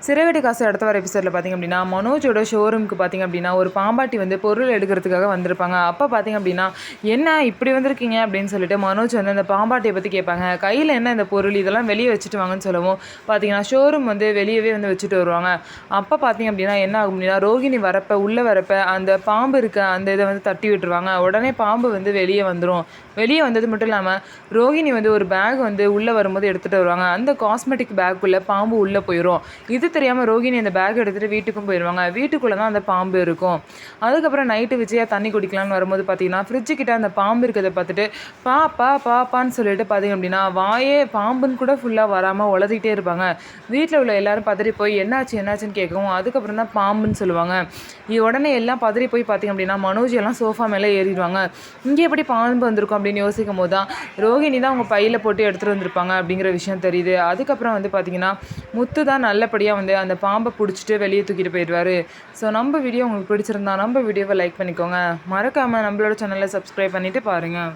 சிறைவெடி காசு அடுத்த வர எபிசோடில் பார்த்திங்க அப்படின்னா மனோஜோட ஷோரூமுக்கு பார்த்திங்க அப்படின்னா ஒரு பாம்பாட்டி வந்து பொருள் எடுக்கிறதுக்காக வந்திருப்பாங்க. அப்போ பார்த்திங்க அப்படின்னா என்ன இப்படி வந்திருக்கீங்க அப்படின்னு சொல்லிட்டு மனோஜ் வந்து அந்த பாம்பாட்டியை பற்றி கேட்பாங்க. கையில் என்ன இந்த பொருள் இதெல்லாம் வெளியே வச்சுட்டு வாங்கன்னு சொல்லவும் பார்த்திங்கன்னா ஷோரூம் வந்து வெளியவே வந்து வச்சுட்டு வருவாங்க. அப்போ பார்த்திங்க அப்படின்னா என்ன ஆகும் அப்படின்னா ரோகிணி உள்ளே வரப்ப அந்த பாம்பு இருக்க அந்த இதை வந்து தட்டி விட்டுருவாங்க. உடனே பாம்பு வந்து வெளியே வந்துடும். வெளியே வந்தது மட்டும் இல்லாமல் ரோகிணி வந்து ஒரு பேக் வந்து உள்ளே வரும்போது எடுத்துகிட்டு வருவாங்க. அந்த காஸ்மெட்டிக் பேக்குள்ளே பாம்பு உள்ளே போயிடும். இது தெரியாமல் ரோகிணி அந்த பேக் எடுத்துகிட்டு வீட்டுக்கும் போயிடுவாங்க. வீட்டுக்குள்ளே தான் அந்த பாம்பு இருக்கும். அதுக்கப்புறம் நைட்டு விஜயா தண்ணி குடிக்கலான்னு வரும்போது பார்த்தீங்கன்னா ஃப்ரிட்ஜு கிட்ட அந்த பாம்பு இருக்கிறத பார்த்துட்டு பாப்பான்னு சொல்லிட்டு பார்த்தீங்க அப்படின்னா வாயே பாம்புன்னு கூட ஃபுல்லாக வராமல் உளறிக்கிட்டே இருப்பாங்க. வீட்டில் உள்ள எல்லாரும் பதறி போய் என்னாச்சுன்னு கேட்கவும் அதுக்கப்புறம் தான் பாம்புன்னு சொல்லுவாங்க. உடனே எல்லாம் பதறி போய் பார்த்தீங்க அப்படின்னா மனோஜ் எல்லாம் சோஃபா மேலே ஏறிடுவாங்க. இங்கே எப்படி பாம்பு வந்திருக்கும் அப்படின்னு யோசிக்கும் போது தான் ரோகிணி தான் அவங்க பையில் போட்டு எடுத்துகிட்டு வந்திருப்பாங்க அப்படிங்கிற விஷயம் தெரியுது. அதுக்கப்புறம் வந்து பார்த்தீங்கன்னா முத்து தான் நல்லபடியாக வந்து அந்த பாம்பை பிடிச்சிட்டு வெளியே தூக்கிட்டு போயிடுவார். ஸோ நம்ம வீடியோ உங்களுக்கு பிடிச்சிருந்தா நம்ம வீடியோவை லைக் பண்ணிக்கோங்க. மறக்காமல் நம்மளோட சேனலை சப்ஸ்கிரைப் பண்ணிவிட்டு பாருங்கள்.